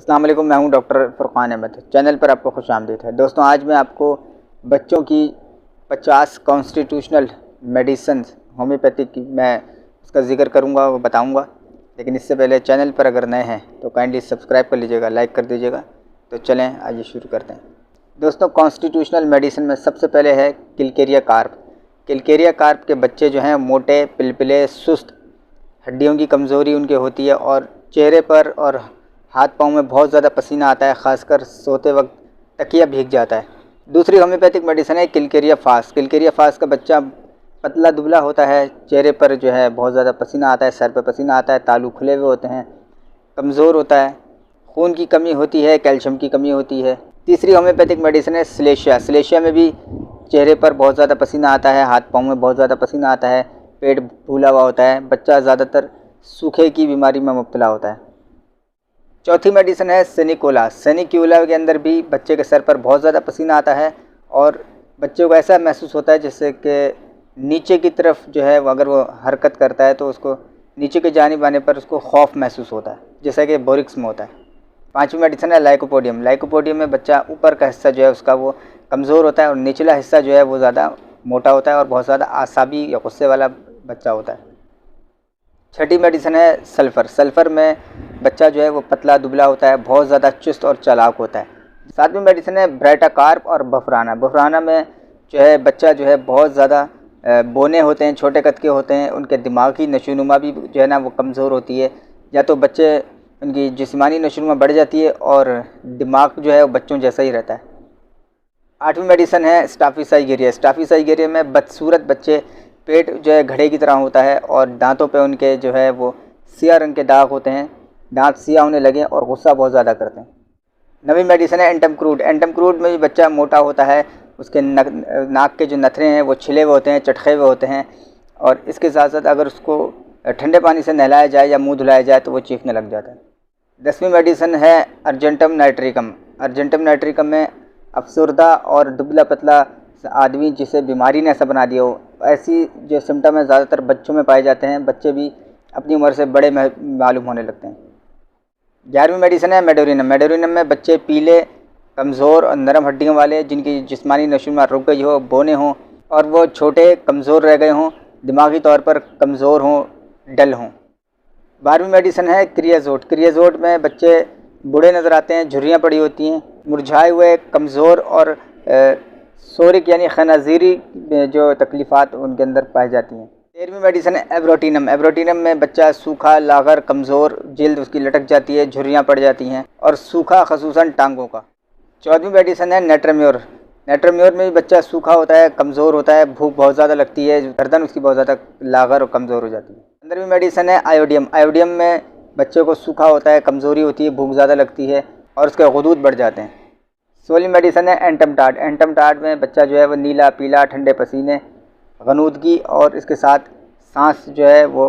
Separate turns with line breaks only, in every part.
अस्सलाम वालेकुम, मैं हूं डॉक्टर फुरकान अहमद। चैनल पर आपको खुशामदीद है। दोस्तों, आज मैं आपको बच्चों की 50 कॉन्स्टिट्यूशनल मेडिसिन होम्योपैथिक की मैं उसका ज़िक्र करूंगा, वो बताऊंगा। लेकिन इससे पहले चैनल पर अगर नए हैं तो काइंडली सब्सक्राइब कर लीजिएगा, लाइक कर दीजिएगा। तो चलें आइए शुरू करते हैं। दोस्तों, कॉन्स्टिट्यूशनल मेडिसिन में सबसे पहले है किलकेरिया कार्प। किलकेरिया कार्प के बच्चे जो हैं मोटे, पिलपिले, सुस्त, हड्डियों की कमज़ोरी उनके होती है और चेहरे पर और हाथ पाँव में बहुत ज़्यादा पसीना आता है, ख़ासकर सोते वक्त तकिया भीग जाता है। दूसरी होम्योपैथिक मेडिसिन है किलकेरिया फास्ट। किलकेरिया फास्ट का बच्चा पतला दुबला होता है, चेहरे पर जो है बहुत ज़्यादा पसीना आता है, सर पर पसीना आता है, तालू खुले हुए होते हैं, कमज़ोर होता है, खून की कमी होती है, कैल्शियम की कमी होती है। तीसरी होम्योपैथिक मेडिसिन है सिलेशिया। सिलेशिया में भी चेहरे पर बहुत ज़्यादा पसीना आता है, हाथ पाँव में बहुत ज़्यादा पसीना आता है, पेट फूला हुआ होता है, बच्चा ज़्यादातर सूखे की बीमारी में मुब्तला होता है। चौथी मेडिसिन है सेनिकोला। सेनिक्यूला के अंदर भी बच्चे के सर पर बहुत ज़्यादा पसीना आता है और बच्चे को ऐसा महसूस होता है जैसे कि नीचे की तरफ जो है अगर वो हरकत करता है तो उसको नीचे के जानिब आने पर उसको खौफ महसूस होता है, जैसा कि बोरिक्स में होता है। पांचवी मेडिसिन है लाइकोपोडियम। लाइकोपोडियम में बच्चा ऊपर का हिस्सा जो है उसका वो कमज़ोर होता है और निचला हिस्सा जो है वो ज़्यादा मोटा होता है और बहुत ज़्यादा आसाबी या गुस्से वाला बच्चा होता है। छठी मेडिसिन है सल्फ़र। सल्फ़र में बच्चा जो है वो पतला दुबला होता है, बहुत ज़्यादा चुस्त और चालाक होता है। सातवीं मेडिसिन है ब्रेटा कार्प और बफराना। बफराना में जो है बच्चा जो है बहुत ज़्यादा बोने होते हैं, छोटे कद के होते हैं, उनके दिमागी नशोनुमा भी जो है ना वो कमज़ोर होती है, या तो बच्चे उनकी जिस्मानी नशोनुमा बढ़ जाती है और दिमाग जो है वो बच्चों जैसा ही रहता है। आठवीं मेडिसिन है स्टाफिसाइगेरिया। स्टाफिसाइगेरिया में बदसूरत बच्चे, पेट जो है घड़े की तरह होता है और दांतों पे उनके जो है वो सिया रंग के दाग होते हैं, दांत सिया होने लगे और गुस्सा बहुत ज़्यादा करते हैं। नवी मेडिसिन है एंटमक्रूड। एंटमक्रूड में भी बच्चा मोटा होता है, उसके नाक के जो नथरे हैं वो छिले हुए होते हैं, चटखे हुए होते हैं और इसके साथ साथ अगर उसको ठंडे पानी से नहलाया जाए या मुँह धुलाया जाए तो वो चीखने लग जाता है। 10वीं मेडिसिन है अर्जेंटम नाइट्रिकम। अर्जेंटम नाइट्रिकम में अफसरदा और दुबला पतला आदमी जिसे बीमारी ने ऐसा बना दिया हो, ऐसी जो सिम्टम है ज़्यादातर बच्चों में पाए जाते हैं। बच्चे भी अपनी उम्र से बड़े मालूम होने लगते हैं। 11वीं मेडिसिन है मेडोरिनम। मेडोरिनम में बच्चे पीले, कमज़ोर और नरम हड्डियों वाले, जिनकी जिस्मानी नशोनुमा रुक गई हो, बोने हों और वो छोटे कमज़ोर रह गए हों, दिमागी तौर पर कमज़ोर हों, डल हों। 12वीं मेडिसिन है क्रियाजोट। क्रियाजोट में बच्चे बूढ़े नज़र आते हैं, झुर्रियाँ पड़ी होती हैं, मुरझाए हुए, कमज़ोर और सोरिक यानी खनाजीरी जो तकलीफ़ात उनके अंदर पाई जाती हैं। 13वीं मेडिसिन है एब्रोटिनम। एब्रोटिनम में बच्चा सूखा, लागर, कमज़ोर, जिल्द उसकी लटक जाती है, झुर्रियाँ पड़ जाती हैं और सूखा खसूसन टांगों का। 14वीं मेडिसिन है नेट्रम्योर। नेट्रम्योर में भी बच्चा सूखा होता है, कमज़ोर होता है, भूख बहुत ज़्यादा लगती है, गर्दन उसकी बहुत ज़्यादा लागर और कमज़ोर हो जाती है। 15वीं मेडिसिन है आयोडियम। आयोडियम में बच्चे को सूखा होता है, कमज़ोरी होती है, भूख ज़्यादा लगती है और उसके गुदूद बढ़ जाते हैं। 16वीं मेडिसिन है एंटमटाड। एंटमटाड में बच्चा जो है वो नीला पीला, ठंडे पसीने, गनूदगी और इसके साथ सांस जो है वो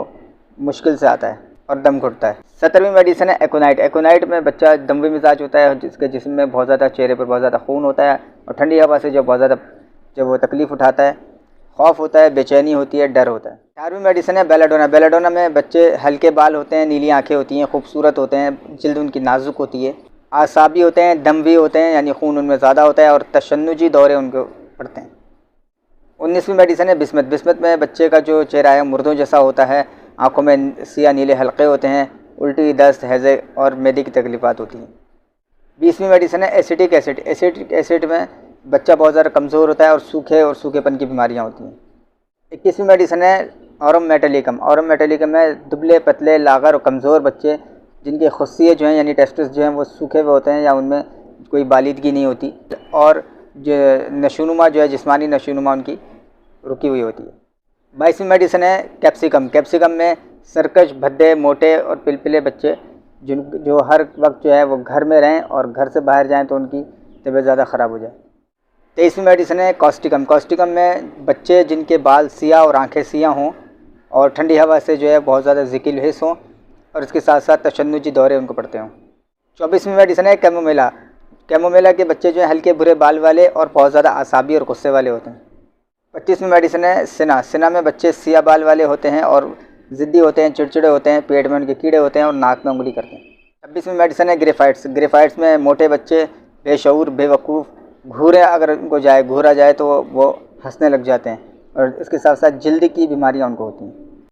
मुश्किल से आता है और दम घुटता है। 17वीं मेडिसिन है एकोनाइट। एकोनाइट में बच्चा दमवी मिजाज होता है, जिसके जिस्म में बहुत ज़्यादा, चेहरे पर बहुत ज़्यादा खून होता है और ठंडी हवा से जब बहुत ज़्यादा जब वो तकलीफ़ उठाता है, खौफ होता है, बेचैनी होती है, डर होता है। 18वीं मेडिसिन है बेलाडोना। बेलाडोना में बच्चे हल्के बाल होते हैं, नीली आँखें होती हैं, खूबसूरत होते हैं, जिल्द उनकी नाजुक होती है, आसाबी होते हैं, दमवी होते हैं यानी खून उनमें ज़्यादा होता है और तशन्नुजी दौरे उनको पड़ते हैं। 19वीं मेडिसिन है बिस्मत। बिस्मत में बच्चे का जो चेहरा है मुर्दों जैसा होता है, आँखों में सिया नीले हल्के होते हैं, उल्टी, दस्त, हैज़े और मैदे की तकलीफ़ात होती हैं। 20वीं मेडिसिन है एसिटिक एसिड। एसिटिक एसिड में बच्चा बहुत ज़्यादा कमज़ोर होता है और सूखेपन की बीमारियाँ होती हैं। 21वीं मेडिसिन है ऑरम मेटालिकम। ऑरम मेटालिकम में दुबले पतले, लागर और कमज़ोर बच्चे जिनके खुस्सिए जो हैं यानी टेस्टिस जो हैं वो सूखे हुए होते हैं या उनमें कोई बालिदगी नहीं होती और जो नशोनुमा जो है जिस्मानी नशोनुमा उनकी रुकी हुई होती है। 22वीं मेडिसिन है कैप्सिकम। कैप्सिकम में सरकश, भद्दे, मोटे और पिलपिले बच्चे जो हर वक्त जो है वो घर में रहें और घर से बाहर जाएं तो उनकी तबीयत ज़्यादा ख़राब हो जाए। 23वीं मेडिसिन है कॉस्टिकम। कॉस्टिकम में बच्चे जिनके बाल सिया और आँखें सिया हों और ठंडी हवा से जो है बहुत ज़्यादा ज़िकिल हिस हों और इसके साथ साथ तशन्नुजी दौरे उनको पड़ते हों। 24वीं मेडिसिन है कैमोमिला। कैमोमिला के बच्चे जो हैं हल्के भूरे बाल वाले और बहुत ज़्यादा आसाबी और गुस्से वाले होते हैं। 25वीं मेडिसिन है सिना। सिना में बच्चे सिया बाल वाले होते हैं और ज़िद्दी होते हैं, चिड़चिड़े होते हैं, पेट में उनके कीड़े होते हैं और नाक में उंगली करते हैं। 26वीं मेडिसिन है ग्रेफाइट्स। ग्रेफाइट्स में मोटे बच्चे, बेशऊर, बेवकूफ़, घूरे अगर उनको घूरा जाए तो वो हंसने लग जाते हैं, और इसके साथ साथ जल्दी की बीमारियां उनको होती हैं।